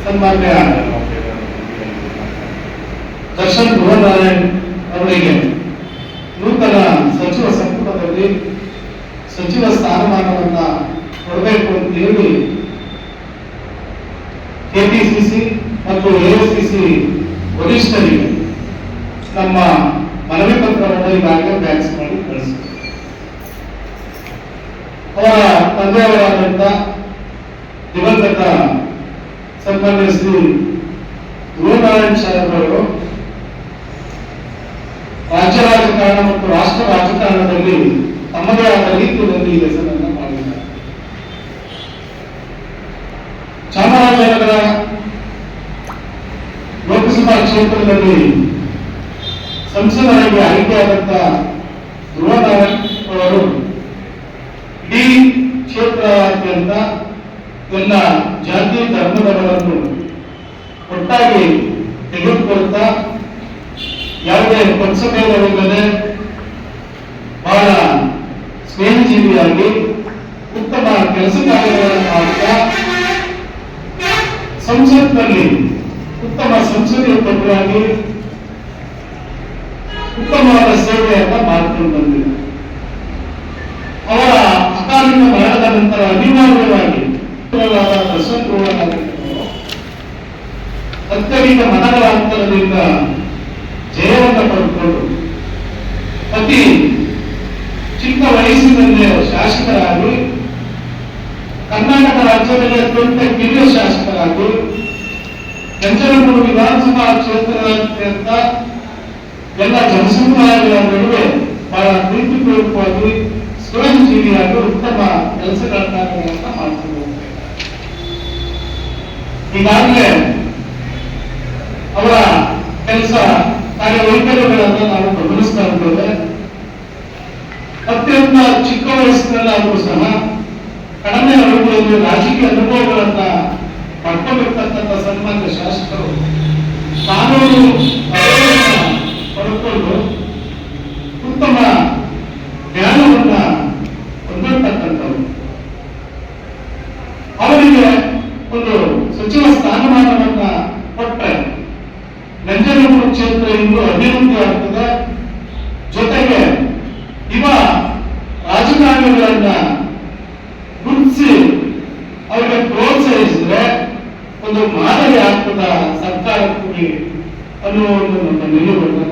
ಸನ್ಮಾನ್ಯ ದರ್ಶನ್ ಧ್ರುವನಾರಾಯಣ್ ಅವರಿಗೆ ನೂತನ ಸಚಿವ ಸಂಪುಟದಲ್ಲಿ ಸಚಿವ ಸ್ಥಾನಮಾನವನ್ನ ಕೊಡಬೇಕು ಅಂತ ಹೇಳಿ ಕೆಪಿಸಿಸಿ ಮತ್ತು ಎಐಸಿಸಿ ವರಿಷ್ಠರಿಗೆ ನಮ್ಮ ಮನವಿ ಪತ್ರವನ್ನು ಈಗಾಗಲೇ ಫ್ಯಾಕ್ಸ್ ಮಾಡಿ ಕಳಿಸಿದ್ದಾರೆ. ಅವರ ತಂದೆಯವರಾದಂಥ ದಿವಂಗತ ಸನ್ಮಾನ್ಯ ಶ್ರೀ ಧ್ರುವನಾರಾಯಣ್ ಸಾಹೇಬರು ರಾಜ್ಯ ರಾಜಕಾರಣ ಮತ್ತು ರಾಷ್ಟ್ರ ರಾಜಕಾರಣದಲ್ಲಿ ತಮ್ಮದೇ ಆದ ರೀತಿಯಲ್ಲಿ ಹೆಸರನ್ನು ಮಾಡಿದ್ದಾರೆ. ಚಾಮರಾಜನಗರ ಲೋಕಸಭಾ ಕ್ಷೇತ್ರದಲ್ಲಿ ಸಂಸದರಾಗಿ ಆಯ್ಕೆಯಾದಂತ ಧ್ರುವನಾರಾಯಣ್ ಅವರು ಇಡೀ ಕ್ಷೇತ್ರಾದ್ಯಂತ ಎಲ್ಲ ಜಾತಿ ಧರ್ಮದವರನ್ನು ಒಟ್ಟಾಗಿ ತೆಗೆದುಕೊಳ್ತಾ ಯಾವುದೇ ಪಕ್ಷಭೇದವಿಲ್ಲದೆ ಬಹಳ ಸ್ನೇಹಜೀವಿಯಾಗಿ ಉತ್ತಮ ಕೆಲಸ ಕಾರ್ಯಗಳನ್ನು ಮಾಡುತ್ತಾ ಸಂಸತ್ನಲ್ಲಿ ಉತ್ತಮ ಸಂಸದೀಯ ಪಟುವಾಗಿ ಉತ್ತಮವಾದ ಸೇವೆಯನ್ನ ಮಾಡಿಕೊಂಡು ಬಂದಿದೆ. ಅವರ ಅಕಾಲಿಕ ಮರಣದ ನಂತರ ಅನಿವಾರ್ಯವಾಗಿ ಅತ್ಯಧಿಕ ಮತಗಳ ಅಂತರದಿಂದ ಜಯವನ್ನು ಪಡೆದುಕೊಂಡು ಅತಿ ಚಿಕ್ಕ ವಯಸ್ಸಿನಲ್ಲೇ ಶಾಸಕರಾಗಿ ಕರ್ನಾಟಕ ರಾಜ್ಯದಲ್ಲಿ ಅತ್ಯಂತ ಕಿರಿಯ ಶಾಸಕರಾಗಿ ನಂಜನಗೂಡು ವಿಧಾನಸಭಾ ಕ್ಷೇತ್ರದಾದ್ಯಂತ ಎಲ್ಲ ಜನಸಮುದಾಯಗಳ ನಡುವೆ ಬಹಳ ಪ್ರೀತಿಪೂರ್ವಕವಾಗಿ ಸ್ವಯಂಜೀವಿಯಾಗಿ ಉತ್ತಮ ಕೆಲಸಗಳ ಕಾರ್ಯಗಳನ್ನ ಮಾಡ್ಕೊಂಡು ಹೋಗ್ತಾರೆ. ಈಗಾಗಲೇ ಅವರ ಕೆಲಸ ಕಾರ್ಯವೈಖರಿಗಳನ್ನು ನಾವು ಗಮನಿಸ್ತಾ ಇದ್ದೇವೆ. ಅತ್ಯಂತ ಚಿಕ್ಕ ವಯಸ್ಸಿನಲ್ಲಾದರೂ ಸಹ ಕಡಿಮೆ ಅವಧಿಯಲ್ಲಿ ರಾಜಕೀಯ ಅನುಭವಗಳನ್ನ ಪಡ್ಕೊಂಡಿರ್ತಕ್ಕಂಥ ಸನ್ಮಾನ್ಯ ಶಾಸಕರು ಕಾನೂನು ಪಡ್ಕೊಂಡು ಉತ್ತಮ ಜ್ಞಾನವನ್ನ ಹೊಂದಿರತಕ್ಕಂಥವ್ರು. ಅವರಿಗೆ ಒಂದು ಸಚಿವ ಸ್ಥಾನಮಾನವನ್ನ ಕೊಟ್ಟರೆ ನಂಜನಗೂಡು ಕ್ಷೇತ್ರ ಇಂದು ಅಭಿವೃದ್ಧಿ ಆಗ್ತದೆ. ಜೊತೆಗೆ ಯುವ ರಾಜಕಾರಣಿಗಳನ್ನ ಗುರುತಿಸಿ ಅವರಿಗೆ ಪ್ರೋತ್ಸಾಹಿಸಿದ್ರೆ ಒಂದು ಮಾದರಿ ಆಗ್ತದ ಸರ್ಕಾರಕ್ಕೆ ಅನ್ನುವ ಒಂದು ನಮ್ಮ ನಿಲುವನ್ನು